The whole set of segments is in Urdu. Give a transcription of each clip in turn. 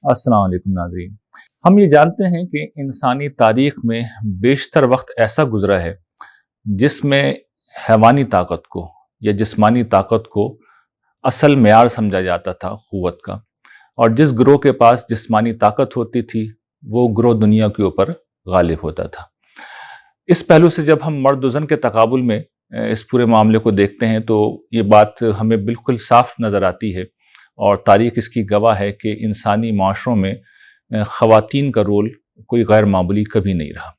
السلام علیکم ناظرین۔ ہم یہ جانتے ہیں کہ انسانی تاریخ میں بیشتر وقت ایسا گزرا ہے جس میں حیوانی طاقت کو یا جسمانی طاقت کو اصل معیار سمجھا جاتا تھا قوت کا، اور جس گروہ کے پاس جسمانی طاقت ہوتی تھی وہ گروہ دنیا کے اوپر غالب ہوتا تھا۔ اس پہلو سے جب ہم مرد و زن کے تقابل میں اس پورے معاملے کو دیکھتے ہیں تو یہ بات ہمیں بالکل صاف نظر آتی ہے، اور تاریخ اس کی گواہ ہے کہ انسانی معاشروں میں خواتین کا رول کوئی غیر معمولی کبھی نہیں رہا۔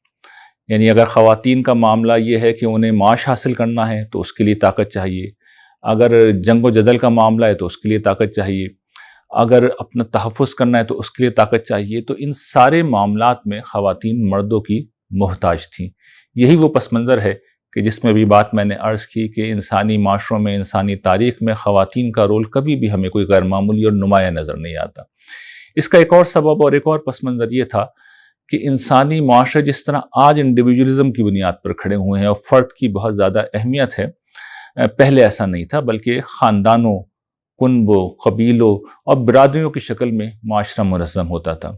یعنی اگر خواتین کا معاملہ یہ ہے کہ انہیں معاش حاصل کرنا ہے تو اس کے لیے طاقت چاہیے، اگر جنگ و جدل کا معاملہ ہے تو اس کے لیے طاقت چاہیے، اگر اپنا تحفظ کرنا ہے تو اس کے لیے طاقت چاہیے، تو ان سارے معاملات میں خواتین مردوں کی محتاج تھیں۔ یہی وہ پس منظر ہے کہ جس میں بھی بات میں نے عرض کی کہ انسانی معاشروں میں، انسانی تاریخ میں خواتین کا رول کبھی بھی ہمیں کوئی غیر معمولی اور نمایاں نظر نہیں آتا۔ اس کا ایک اور سبب اور ایک اور پس منظر یہ تھا کہ انسانی معاشرے جس طرح آج انڈیویجولزم کی بنیاد پر کھڑے ہوئے ہیں اور فرد کی بہت زیادہ اہمیت ہے، پہلے ایسا نہیں تھا، بلکہ خاندانوں، کنبوں، قبیلوں اور برادریوں کی شکل میں معاشرہ منظم ہوتا تھا۔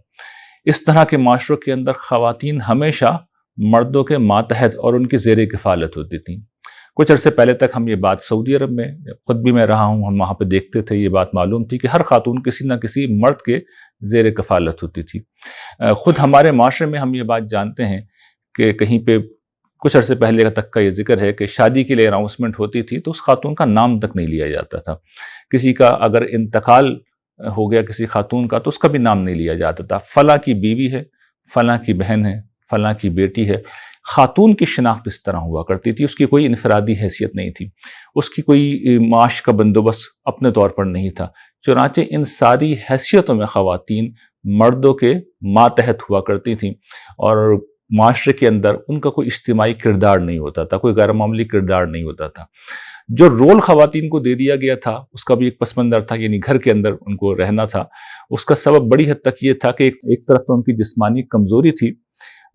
اس طرح کے معاشروں کے اندر خواتین ہمیشہ مردوں کے ماتحت اور ان کی زیر کفالت ہوتی تھیں۔ کچھ عرصے پہلے تک ہم یہ بات سعودی عرب میں، خود بھی میں رہا ہوں، ہم وہاں پہ دیکھتے تھے، یہ بات معلوم تھی کہ ہر خاتون کسی نہ کسی مرد کے زیر کفالت ہوتی تھی۔ خود ہمارے معاشرے میں ہم یہ بات جانتے ہیں کہ کہیں پہ کچھ عرصے پہلے تک کا یہ ذکر ہے کہ شادی کے لیے اناؤنسمنٹ ہوتی تھی تو اس خاتون کا نام تک نہیں لیا جاتا تھا۔ کسی کا اگر انتقال ہو گیا کسی خاتون کا تو اس کا بھی نام نہیں لیا جاتا تھا۔ فلاں کی بیوی ہے، فلاں کی بہن ہے، فلاں کی بیٹی ہے۔ خاتون کی شناخت اس طرح ہوا کرتی تھی، اس کی کوئی انفرادی حیثیت نہیں تھی، اس کی کوئی معاش کا بندوبست اپنے طور پر نہیں تھا۔ چنانچہ ان ساری حیثیتوں میں خواتین مردوں کے ماتحت ہوا کرتی تھیں، اور معاشرے کے اندر ان کا کوئی اجتماعی کردار نہیں ہوتا تھا، کوئی غیر معمولی کردار نہیں ہوتا تھا۔ جو رول خواتین کو دے دیا گیا تھا اس کا بھی ایک پس منظر تھا، یعنی گھر کے اندر ان کو رہنا تھا۔ اس کا سبب بڑی حد تک یہ تھا کہ ایک طرف تو ان کی جسمانی کمزوری تھی،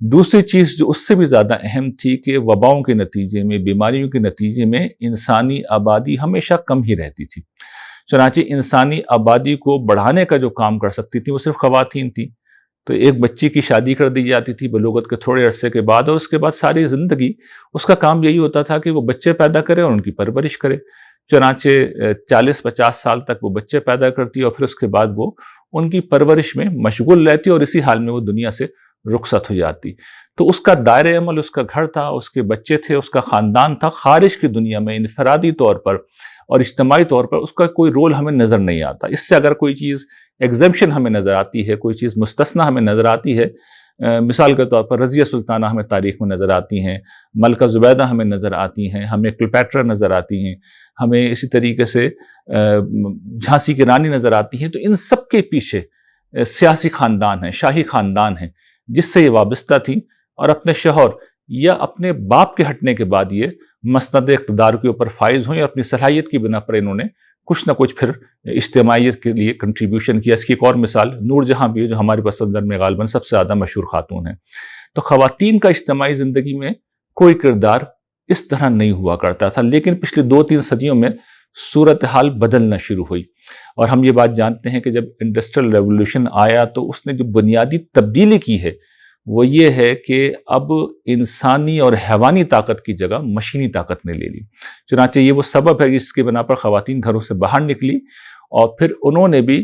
دوسری چیز جو اس سے بھی زیادہ اہم تھی کہ وباؤں کے نتیجے میں، بیماریوں کے نتیجے میں انسانی آبادی ہمیشہ کم ہی رہتی تھی۔ چنانچہ انسانی آبادی کو بڑھانے کا جو کام کر سکتی تھی وہ صرف خواتین تھیں۔ تو ایک بچی کی شادی کر دی جاتی تھی بلوغت کے تھوڑے عرصے کے بعد، اور اس کے بعد ساری زندگی اس کا کام یہی ہوتا تھا کہ وہ بچے پیدا کرے اور ان کی پرورش کرے۔ چنانچہ 40-50 سال تک وہ بچے پیدا کرتی اور پھر اس کے بعد وہ ان کی پرورش میں مشغول رہتی، اور اسی حال میں وہ دنیا سے رخصت ہو جاتی۔ تو اس کا دائرہ عمل، اس کا گھر تھا، اس کے بچے تھے، اس کا خاندان تھا، خارج کی دنیا میں انفرادی طور پر اور اجتماعی طور پر اس کا کوئی رول ہمیں نظر نہیں آتا۔ اس سے اگر کوئی چیز ایگزمپشن ہمیں نظر آتی ہے، کوئی چیز مستثنیٰ ہمیں نظر آتی ہے، مثال کے طور پر رضیہ سلطانہ ہمیں تاریخ میں نظر آتی ہیں، ملکہ زبیدہ ہمیں نظر آتی ہیں، ہمیں کلیوپیٹرا نظر آتی ہیں، ہمیں اسی طریقے سے جھانسی کی رانی نظر آتی ہیں، تو ان سب کے پیچھے سیاسی خاندان ہیں، شاہی خاندان ہیں جس سے یہ وابستہ تھی، اور اپنے شوہر یا اپنے باپ کے ہٹنے کے بعد یہ مسند اقتدار کے اوپر فائز ہوئیں، اور اپنی صلاحیت کی بنا پر انہوں نے کچھ نہ کچھ پھر اجتماعیت کے لیے کنٹریبیوشن کیا۔ اس کی ایک اور مثال نور جہاں بھی ہے، جو ہمارے پس منظر میں غالباً سب سے زیادہ مشہور خاتون ہیں۔ تو خواتین کا اجتماعی زندگی میں کوئی کردار اس طرح نہیں ہوا کرتا تھا، لیکن پچھلی 2-3 صدیوں میں صورتحال بدلنا شروع ہوئی، اور ہم یہ بات جانتے ہیں کہ جب انڈسٹریل ریولوشن آیا تو اس نے جو بنیادی تبدیلی کی ہے وہ یہ ہے کہ اب انسانی اور حیوانی طاقت کی جگہ مشینی طاقت نے لے لی۔ چنانچہ یہ وہ سبب ہے جس کے بنا پر خواتین گھروں سے باہر نکلی، اور پھر انہوں نے بھی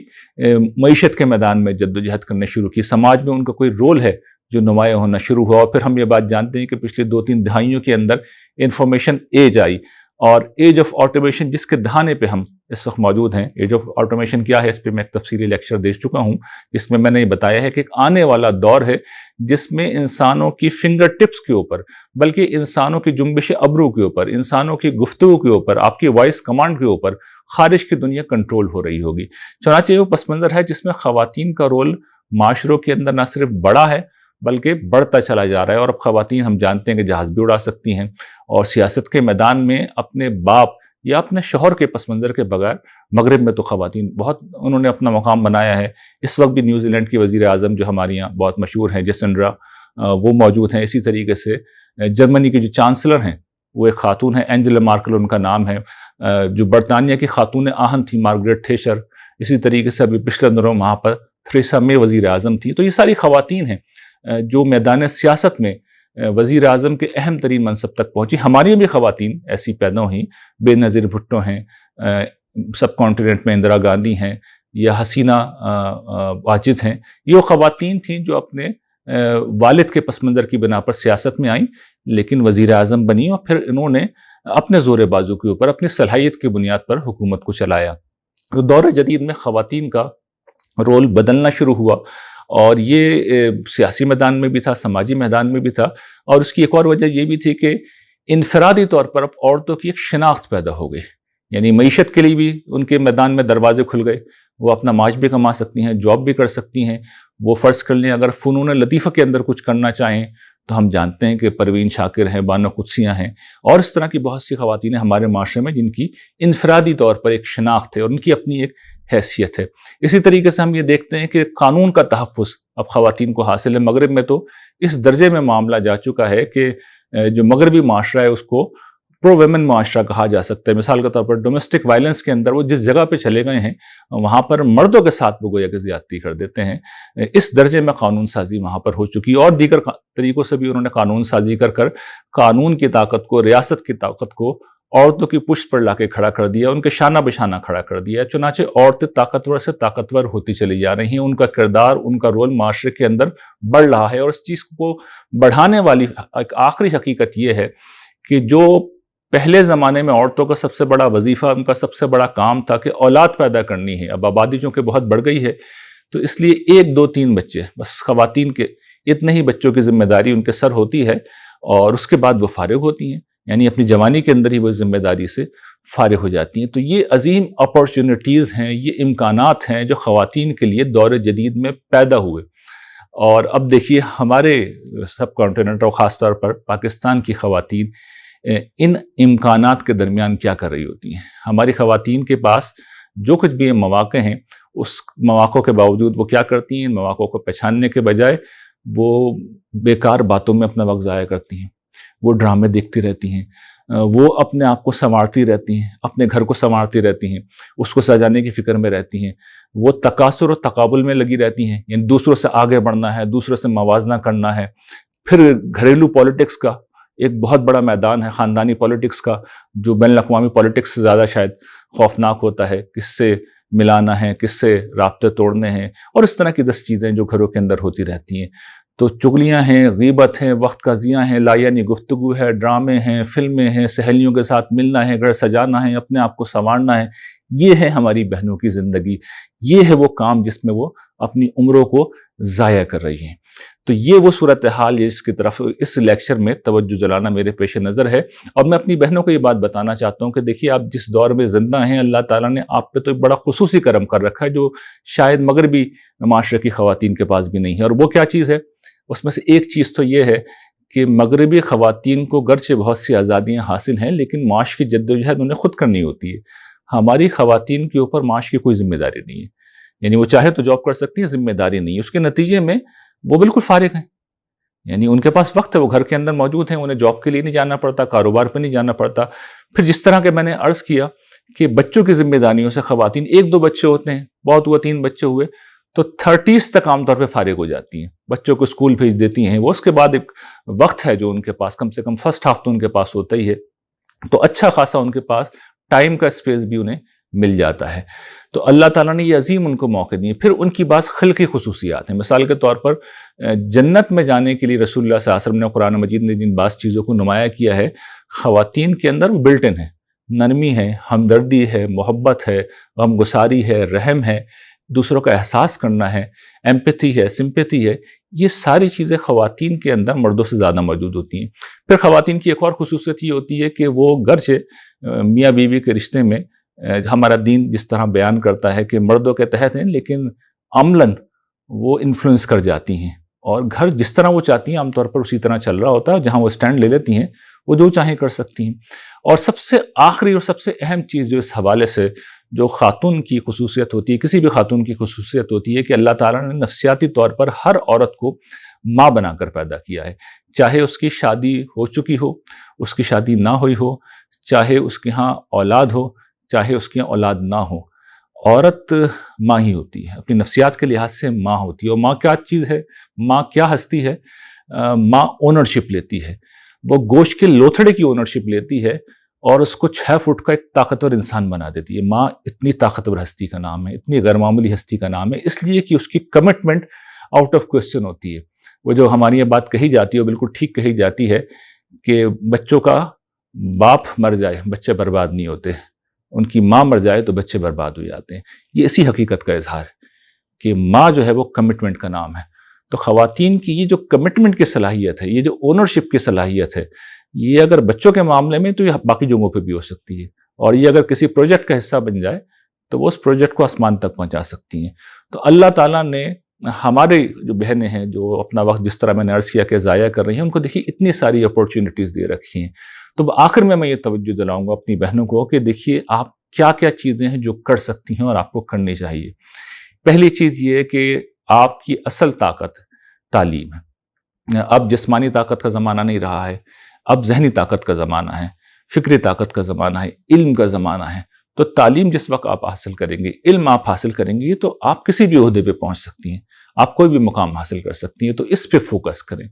معیشت کے میدان میں جدوجہد کرنے شروع کی۔ سماج میں ان کا کوئی رول ہے جو نمایاں ہونا شروع ہوا، اور پھر ہم یہ بات جانتے ہیں کہ پچھلے 2-3 دہائیوں کے اندر انفارمیشن ایج آئی، اور ایج آف آٹومیشن جس کے دہانے پہ ہم اس وقت موجود ہیں۔ ایج آف آٹومیشن کیا ہے، اس پہ میں ایک تفصیلی لیکچر دے چکا ہوں، جس میں نے یہ بتایا ہے کہ ایک آنے والا دور ہے جس میں انسانوں کی فنگر ٹپس کے اوپر، بلکہ انسانوں کی جنبش ابرو کے اوپر، انسانوں کی گفتگو کے اوپر، آپ کی وائس کمانڈ کے اوپر خارج کی دنیا کنٹرول ہو رہی ہوگی۔ چنانچہ وہ پس منظر ہے جس میں خواتین کا رول معاشروں کے اندر نہ صرف بڑا ہے بلکہ بڑھتا چلا جا رہا ہے، اور اب خواتین ہم جانتے ہیں کہ جہاز بھی اڑا سکتی ہیں، اور سیاست کے میدان میں اپنے باپ یا اپنے شوہر کے پس منظر کے بغیر مغرب میں تو خواتین بہت انہوں نے اپنا مقام بنایا ہے۔ اس وقت بھی نیوزی لینڈ کی وزیر اعظم جو ہمارے یہاں بہت مشہور ہیں، جیسنڈرا، وہ موجود ہیں۔ اسی طریقے سے جرمنی کی جو چانسلر ہیں وہ ایک خاتون ہیں، اینجلا مارکل ان کا نام ہے۔ جو برطانیہ کی خاتون آہن تھی مارگریٹ تھیشر، اسی طریقے سے ابھی پچھلے دنوں وہاں پر تھریسا مے وزیر اعظم تھی. تو یہ ساری خواتین ہیں جو میدان سیاست میں وزیر اعظم کے اہم ترین منصب تک پہنچی. ہماری بھی خواتین ایسی پیدا ہوئیں. بے نظیر بھٹو ہیں، سب کانٹیننٹ میں اندرا گاندھی ہیں، یا حسینہ واجد ہیں. یہ وہ خواتین تھیں جو اپنے والد کے پس منظر کی بنا پر سیاست میں آئیں، لیکن وزیر اعظم بنی اور پھر انہوں نے اپنے زور بازو کے اوپر اپنی صلاحیت کی بنیاد پر حکومت کو چلایا. تو دور جدید میں خواتین کا رول بدلنا شروع ہوا، اور یہ سیاسی میدان میں بھی تھا، سماجی میدان میں بھی تھا. اور اس کی ایک اور وجہ یہ بھی تھی کہ انفرادی طور پر اب عورتوں کی ایک شناخت پیدا ہو گئی. یعنی معیشت کے لیے بھی ان کے میدان میں دروازے کھل گئے. وہ اپنا معاش بھی کما سکتی ہیں، جاب بھی کر سکتی ہیں. وہ فرض کر لیں اگر فنون لطیفہ کے اندر کچھ کرنا چاہیں تو ہم جانتے ہیں کہ پروین شاکر ہیں، بانو قدسیہ ہیں، اور اس طرح کی بہت سی خواتین ہیں ہمارے معاشرے میں جن کی انفرادی طور پر ایک شناخت ہے اور ان کی اپنی ایک حیثیت ہے. اسی طریقے سے ہم یہ دیکھتے ہیں کہ قانون کا تحفظ اب خواتین کو حاصل ہے. مغرب میں تو اس درجے میں معاملہ جا چکا ہے کہ جو مغربی معاشرہ ہے اس کو پرو ویمن معاشرہ کہا جا سکتا ہے. مثال کے طور پر ڈومیسٹک وائلنس کے اندر وہ جس جگہ پہ چلے گئے ہیں وہاں پر مردوں کے ساتھ وہ گویا کہ زیادتی کر دیتے ہیں. اس درجے میں قانون سازی وہاں پر ہو چکی ہے، اور دیگر طریقوں سے بھی انہوں نے قانون سازی کر قانون کی طاقت کو، ریاست کی طاقت کو عورتوں کی پشت پر لا کے کھڑا کر دیا، ان کے شانہ بشانہ کھڑا کر دیا. چنانچہ عورتیں طاقتور سے طاقتور ہوتی چلی جا رہی ہیں. ان کا کردار، ان کا رول معاشرے کے اندر بڑھ رہا ہے. اور اس چیز کو بڑھانے والی ایک آخری حقیقت یہ ہے کہ جو پہلے زمانے میں عورتوں کا سب سے بڑا وظیفہ، ان کا سب سے بڑا کام تھا کہ اولاد پیدا کرنی ہے. اب آبادی چونکہ بہت بڑھ گئی ہے تو اس لیے 1 2 3 بچے بس خواتین کے اتنے ہی بچوں کی ذمہ داری ان کے سر ہوتی ہے، اور اس کے بعد وہ فارغ ہوتی ہیں. یعنی اپنی جوانی کے اندر ہی وہ ذمہ داری سے فارغ ہو جاتی ہیں. تو یہ عظیم اپارچونٹیز ہیں، یہ امکانات ہیں جو خواتین کے لیے دور جدید میں پیدا ہوئے. اور اب دیکھیے ہمارے سب کانٹیننٹ اور خاص طور پر پاکستان کی خواتین ان امکانات کے درمیان کیا کر رہی ہوتی ہیں. ہماری خواتین کے پاس جو کچھ بھی مواقع ہیں، اس مواقع کے باوجود وہ کیا کرتی ہیں؟ ان مواقع کو پہچاننے کے بجائے وہ بیکار باتوں میں اپنا وقت ضائع کرتی ہیں، وہ ڈرامے دیکھتی رہتی ہیں، وہ اپنے آپ کو سنوارتی رہتی ہیں، اپنے گھر کو سنوارتی رہتی ہیں، اس کو سجانے کی فکر میں رہتی ہیں. وہ تکاثر و تقابل میں لگی رہتی ہیں، یعنی دوسروں سے آگے بڑھنا ہے، دوسروں سے موازنہ کرنا ہے. پھر گھریلو پالیٹکس کا ایک بہت بڑا میدان ہے، خاندانی پالیٹکس کا، جو بین الاقوامی پالیٹکس سے زیادہ شاید خوفناک ہوتا ہے. کس سے ملانا ہے، کس سے رابطے توڑنے ہیں، اور اس طرح کی 10 چیزیں جو گھروں کے اندر ہوتی رہتی ہیں. تو چغلیاں ہیں، غیبت ہیں، وقت کا ضیاع ہے، لایعنی گفتگو ہے، ڈرامے ہیں، فلمیں ہیں، سہیلیوں کے ساتھ ملنا ہے، گھر سجانا ہے، اپنے آپ کو سنوارنا ہے. یہ ہے ہماری بہنوں کی زندگی، یہ ہے وہ کام جس میں وہ اپنی عمروں کو ضائع کر رہی ہیں. تو یہ وہ صورتحال ہے جس کی طرف اس لیکچر میں توجہ دلانا میرے پیش نظر ہے. اور میں اپنی بہنوں کو یہ بات بتانا چاہتا ہوں کہ دیکھیے آپ جس دور میں زندہ ہیں، اللہ تعالیٰ نے آپ پہ تو ایک بڑا خصوصی کرم کر رکھا ہے جو شاید مغربی معاشرے کی خواتین کے پاس بھی نہیں ہے. اور وہ کیا چیز ہے؟ اس میں سے ایک چیز تو یہ ہے کہ مغربی خواتین کو گرچہ بہت سی آزادیاں حاصل ہیں لیکن معاش کی جدوجہد انہیں خود کرنی ہوتی ہے. ہماری خواتین کے اوپر معاش کی کوئی ذمہ داری نہیں ہے. یعنی وہ چاہے تو جاب کر سکتی ہیں، ذمہ داری نہیں ہے. اس کے نتیجے میں وہ بالکل فارغ ہیں. یعنی ان کے پاس وقت ہے، وہ گھر کے اندر موجود ہیں، انہیں جاب کے لیے نہیں جانا پڑتا، کاروبار پہ نہیں جانا پڑتا. پھر جس طرح کہ میں نے عرض کیا کہ بچوں کی ذمہ داریوں سے خواتین 1 2 بچے ہوتے ہیں، بہت ہوا 3 بچے ہوئے تو 30s تک عام طور پہ فارغ ہو جاتی ہیں. بچوں کو اسکول بھیج دیتی ہیں. وہ اس کے بعد ایک وقت ہے جو ان کے پاس کم سے کم فرسٹ ہاف تو ان کے پاس ہوتا ہی ہے، تو اچھا خاصا ان کے پاس ٹائم کا اسپیس بھی انہیں مل جاتا ہے. تو اللہ تعالیٰ نے یہ عظیم ان کو موقع دیے. پھر ان کی بعض خلقی خصوصیات ہیں. مثال کے طور پر جنت میں جانے کے لیے رسول اللہ صلی اللہ علیہ وسلم نے قرآن مجید نے جن بعض چیزوں کو نمایاں کیا ہے، خواتین کے اندر وہ بلٹ ان ہے. نرمی ہے، ہمدردی ہے، محبت ہے، غم گساری ہے، رحم ہے، دوسروں کا احساس کرنا ہے، ایمپیتھی ہے، سمپیتھی ہے. یہ ساری چیزیں خواتین کے اندر مردوں سے زیادہ موجود ہوتی ہیں. پھر خواتین کی ایک اور خصوصیت یہ ہوتی ہے کہ وہ گرچہ میاں بیوی کے رشتے میں ہمارا دین جس طرح بیان کرتا ہے کہ مردوں کے تحت ہیں، لیکن عملاً وہ انفلوئنس کر جاتی ہیں اور گھر جس طرح وہ چاہتی ہیں عام طور پر اسی طرح چل رہا ہوتا ہے. جہاں وہ سٹینڈ لے لیتی ہیں وہ جو چاہیں کر سکتی ہیں. اور سب سے آخری اور سب سے اہم چیز جو اس حوالے سے جو خاتون کی خصوصیت ہوتی ہے، کسی بھی خاتون کی خصوصیت ہوتی ہے کہ اللہ تعالیٰ نے نفسیاتی طور پر ہر عورت کو ماں بنا کر پیدا کیا ہے. چاہے اس کی شادی ہو چکی ہو، اس کی شادی نہ ہوئی ہو، چاہے اس کے ہاں اولاد ہو، چاہے اس کی اولاد نہ ہو. عورت ماں ہی ہوتی ہے، اپنی نفسیات کے لحاظ سے ماں ہوتی ہے. اور ماں کیا چیز ہے، ماں کیا ہستی ہے؟ ماں اونرشپ لیتی ہے، وہ گوشت کے لوتھڑے کی اونرشپ لیتی ہے اور اس کو 6 فٹ کا ایک طاقتور انسان بنا دیتی ہے. ماں اتنی طاقتور ہستی کا نام ہے، اتنی غیر معمولی ہستی کا نام ہے، اس لیے کہ اس کی کمٹمنٹ آؤٹ آف کوسچن ہوتی ہے. وہ جو ہماری یہ بات کہی جاتی ہے وہ بالکل ٹھیک کہی جاتی ہے کہ بچوں کا باپ مر جائے بچے برباد نہیں ہوتے، ان کی ماں مر جائے تو بچے برباد ہو جاتے ہیں. یہ اسی حقیقت کا اظہار ہے کہ ماں جو ہے وہ کمٹمنٹ کا نام ہے. تو خواتین کی یہ جو کمٹمنٹ کی صلاحیت ہے، یہ جو اونرشپ کی صلاحیت ہے، یہ اگر بچوں کے معاملے میں تو یہ باقی جگہوں پہ بھی ہو سکتی ہے. اور یہ اگر کسی پروجیکٹ کا حصہ بن جائے تو وہ اس پروجیکٹ کو آسمان تک پہنچا سکتی ہیں. تو اللہ تعالیٰ نے ہمارے جو بہنیں ہیں جو اپنا وقت جس طرح میں نے عرض کیا کہ ضائع کر رہی ہیں، ان کو دیکھیے اتنی ساری اپورچونٹیز دے رکھی ہیں. تو آخر میں یہ توجہ دلاؤں گا اپنی بہنوں کو کہ دیکھیے آپ کیا کیا چیزیں ہیں جو کر سکتی ہیں اور آپ کو کرنی چاہیے. پہلی چیز یہ ہے کہ آپ کی اصل طاقت تعلیم ہے. اب جسمانی طاقت کا زمانہ نہیں رہا ہے، اب ذہنی طاقت کا زمانہ ہے، فکری طاقت کا زمانہ ہے، علم کا زمانہ ہے. تو تعلیم جس وقت آپ حاصل کریں گے، علم آپ حاصل کریں گے تو آپ کسی بھی عہدے پہ پہنچ سکتی ہیں، آپ کوئی بھی مقام حاصل کر سکتی ہیں. تو اس پہ فوکس کریں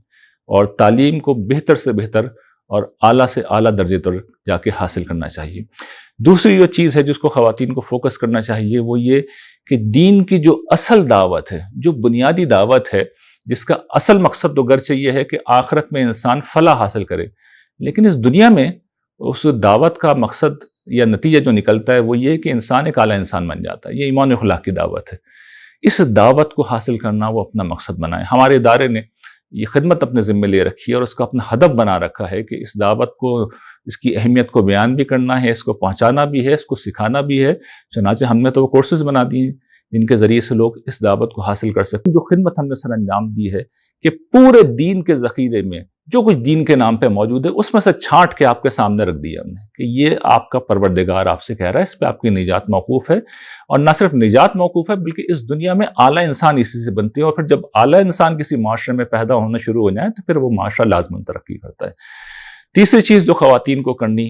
اور تعلیم کو بہتر سے بہتر اور اعلیٰ سے اعلیٰ درجے پر جا کے حاصل کرنا چاہیے. دوسری جو چیز ہے جس کو خواتین کو فوکس کرنا چاہیے وہ یہ کہ دین کی جو اصل دعوت ہے، جو بنیادی دعوت ہے، جس کا اصل مقصد تو گرچہ یہ ہے کہ آخرت میں انسان فلاح حاصل کرے، لیکن اس دنیا میں اس دعوت کا مقصد یا نتیجہ جو نکلتا ہے وہ یہ ہے کہ انسان ایک اعلیٰ انسان بن جاتا ہے. یہ ایمان و اخلاق کی دعوت ہے. اس دعوت کو حاصل کرنا وہ اپنا مقصد بنائے. ہمارے ادارے نے یہ خدمت اپنے ذمہ لے رکھی ہے اور اس کا اپنا ہدف بنا رکھا ہے کہ اس دعوت کو، اس کی اہمیت کو بیان بھی کرنا ہے، اس کو پہنچانا بھی ہے، اس کو سکھانا بھی ہے. چنانچہ ہم نے تو وہ کورسز بنا دیے ہیں جن کے ذریعے سے لوگ اس دعوت کو حاصل کر سکیں. جو خدمت ہم نے سر انجام دی ہے کہ پورے دین کے ذخیرے میں جو کچھ دین کے نام پہ موجود ہے اس میں سے چھانٹ کے آپ کے سامنے رکھ دیا ہم نے کہ یہ آپ کا پروردگار آپ سے کہہ رہا ہے، اس پہ آپ کی نجات موقوف ہے. اور نہ صرف نجات موقوف ہے بلکہ اس دنیا میں اعلیٰ انسان اسی سے بنتے ہیں. اور پھر جب اعلیٰ انسان کسی معاشرے میں پیدا ہونا شروع ہو جائے تو پھر وہ معاشرہ لازماً ترقی کرتا ہے. تیسری چیز جو خواتین کو کرنی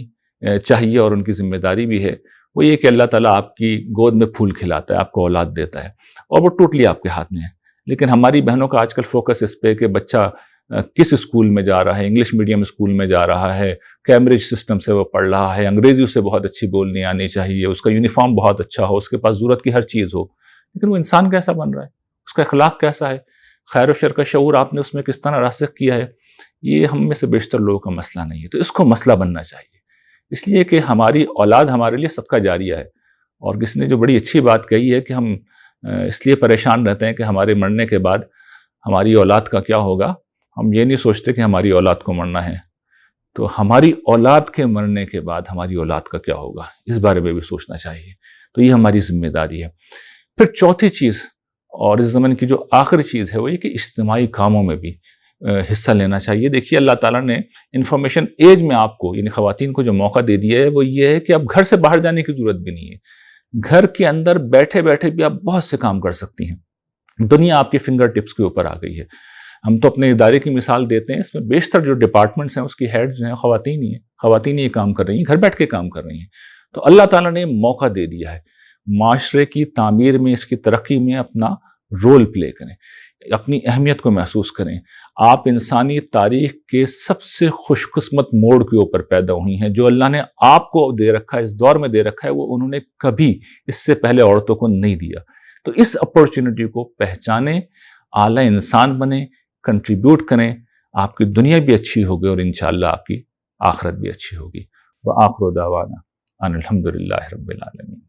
چاہیے اور ان کی ذمہ داری بھی ہے وہ یہ کہ اللہ تعالیٰ آپ کی گود میں پھول کھلاتا ہے، آپ کو اولاد دیتا ہے اور وہ ٹوٹلی آپ کے ہاتھ میں ہے. لیکن ہماری بہنوں کا آج کل فوکس اس پہ کہ بچہ کس اسکول میں جا رہا ہے، انگلش میڈیم اسکول میں جا رہا ہے، کیمبرج سسٹم سے وہ پڑھ رہا ہے، انگریزی اسے بہت اچھی بولنی آنی چاہیے، اس کا یونیفارم بہت اچھا ہو، اس کے پاس ضرورت کی ہر چیز ہو. لیکن وہ انسان کیسا بن رہا ہے، اس کا اخلاق کیسا ہے، خیر و شر کا شعور آپ نے اس میں کس طرح راسخ کیا ہے، یہ ہم میں سے بیشتر لوگوں کا مسئلہ نہیں ہے. تو اس کو مسئلہ بننا چاہیے، اس لیے کہ ہماری اولاد ہمارے لیے صدقہ جاریہ ہے. اور کسی نے جو بڑی اچھی بات کہی ہے کہ ہم اس لیے پریشان رہتے ہیں کہ ہمارے مرنے کے بعد ہماری اولاد کا کیا ہوگا. ہم یہ نہیں سوچتے کہ ہماری اولاد کو مرنا ہے، تو ہماری اولاد کے مرنے کے بعد ہماری اولاد کا کیا ہوگا، اس بارے میں بھی سوچنا چاہیے. تو یہ ہماری ذمہ داری ہے. پھر چوتھی چیز اور اس زمانے کی جو آخری چیز ہے وہ یہ کہ اجتماعی کاموں میں بھی حصہ لینا چاہیے. دیکھیے اللہ تعالیٰ نے انفارمیشن ایج میں آپ کو یعنی خواتین کو جو موقع دے دیا ہے وہ یہ ہے کہ اب گھر سے باہر جانے کی ضرورت بھی نہیں ہے. گھر کے اندر بیٹھے بیٹھے بھی آپ بہت سے کام کر سکتی ہیں. دنیا آپ کے فنگر ٹپس کے اوپر آ گئی ہے. ہم تو اپنے ادارے کی مثال دیتے ہیں، اس میں بیشتر جو ڈپارٹمنٹس ہیں اس کی ہیڈز جو ہیں خواتین ہی ہیں. خواتین یہ کام کر رہی ہیں، گھر بیٹھ کے کام کر رہی ہیں. تو اللہ تعالیٰ نے موقع دے دیا ہے. معاشرے کی تعمیر میں، اس کی ترقی میں اپنا رول پلے کریں، اپنی اہمیت کو محسوس کریں. آپ انسانی تاریخ کے سب سے خوش قسمت موڑ کے اوپر پیدا ہوئی ہیں. جو اللہ نے آپ کو دے رکھا ہے، اس دور میں دے رکھا ہے، وہ انہوں نے کبھی اس سے پہلے عورتوں کو نہیں دیا. تو اس اپورچونٹی کو پہچانیں، اعلیٰ انسان بنیں، کنٹریبیوٹ کریں. آپ کی دنیا بھی اچھی ہوگی اور انشاءاللہ آپ کی آخرت بھی اچھی ہوگی. وآخر دعوانا ان الحمدللہ رب العالمین.